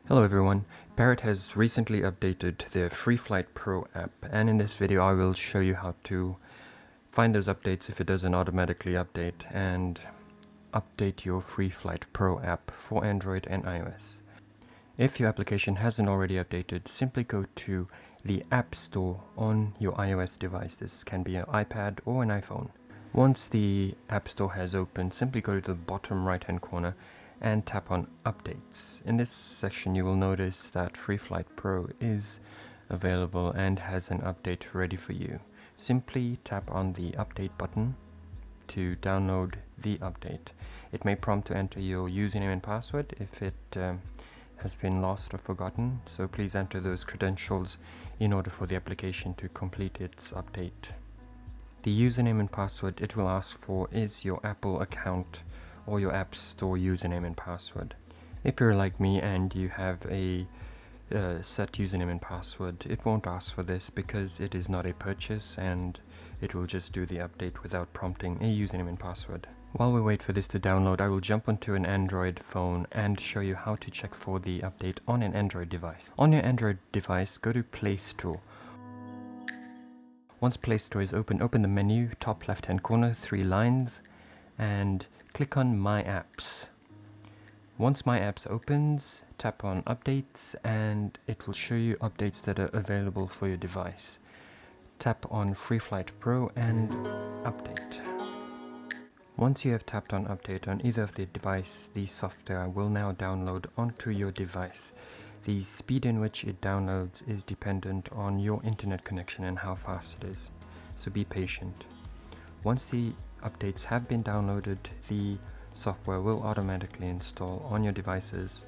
Hello everyone, Parrot has recently updated the FreeFlight Pro app, and in this video I will show you how to find those updates if it doesn't automatically update, and update your FreeFlight Pro app for Android and iOS. If your application hasn't already updated, simply go to the App Store on your iOS device. This can be an iPad or an iPhone. Once the App Store has opened, simply go to the bottom right hand corner and tap on Updates. In this section you will notice that FreeFlight Pro is available and has an update ready for you. Simply tap on the Update button to download the update. It may prompt to enter your username and password if it has been lost or forgotten, so please enter those credentials in order for the application to complete its update. The username and password it will ask for is your Apple account or your App Store username and password. If you're like me and you have a set username and password, it won't ask for this because it is not a purchase and it will just do the update without prompting a username and password. While we wait for this to download, I will jump onto an Android phone and show you how to check for the update on an Android device. On your Android device, go to Play Store. Once Play Store is open, open the menu, top left hand corner, 3 lines, and click on My Apps. Once My Apps opens, tap on Updates and it will show you updates that are available for your device. Tap on FreeFlight Pro and Update. Once you have tapped on Update on either of the device, the software will now download onto your device. The speed in which it downloads is dependent on your internet connection and how fast it is, so be patient. Once the updates have been downloaded, the software will automatically install on your devices,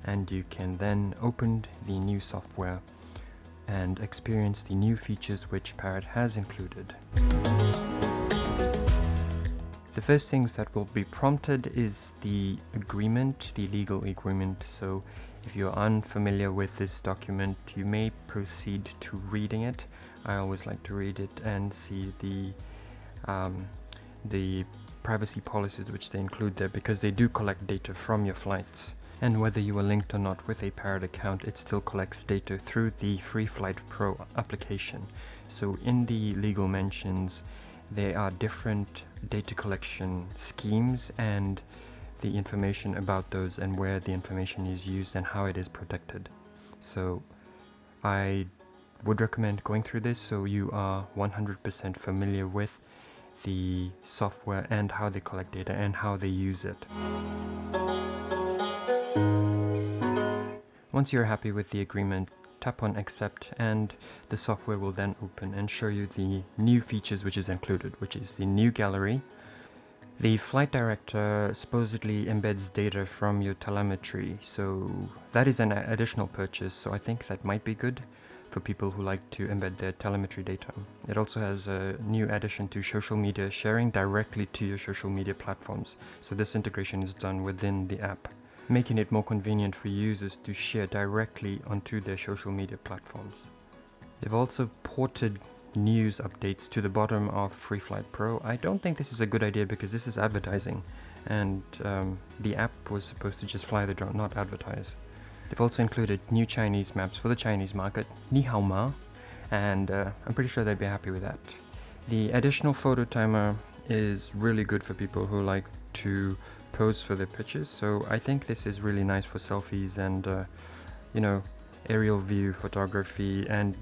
and you can then open the new software and experience the new features which Parrot has included. The first things that will be prompted is the agreement, the legal agreement. So if you're unfamiliar with this document, you may proceed to reading it. I always like to read it and see the privacy policies which they include there, because they do collect data from your flights, and whether you are linked or not with a Parrot account, it still collects data through the FreeFlight Pro application. So in the legal mentions, there are different data collection schemes and the information about those and where the information is used and how it is protected. So I would recommend going through this so you are 100% familiar with the software and how they collect data and how they use it. Once you're happy with the agreement, tap on Accept and the software will then open and show you the new features which is included, which is the new gallery. The flight director supposedly embeds data from your telemetry, so that is an additional purchase, so I think that might be good for people who like to embed their telemetry data. It also has a new addition to social media sharing directly to your social media platforms, so this integration is done within the app, making it more convenient for users to share directly onto their social media platforms. They've also ported news updates to the bottom of FreeFlight Pro. I don't think this is a good idea because this is advertising, and the app was supposed to just fly the drone, not advertise. They've also included new Chinese maps for the Chinese market, Ni Hao Ma, and I'm pretty sure they'd be happy with that. The additional photo timer is really good for people who like to pose for their pictures, so I think this is really nice for selfies and aerial view photography and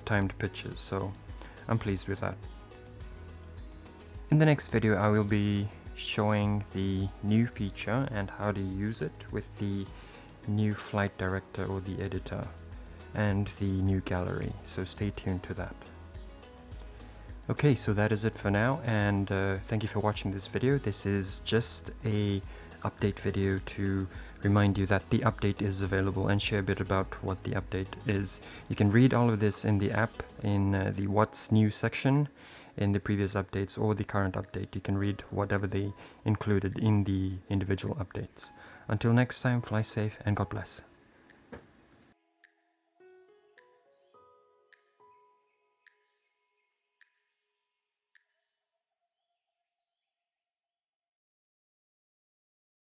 timed pictures, so I'm pleased with that. In the next video I will be showing the new feature and how to use it with the new flight director or the editor and the new gallery, so stay tuned to that. Okay, so that is it for now, and thank you for watching this video. This is just a update video to remind you that the update is available and share a bit about what the update is. You can read all of this in the app in the What's New section in the previous updates or the current update. You can read whatever they included in the individual updates. Until next time, fly safe and God bless.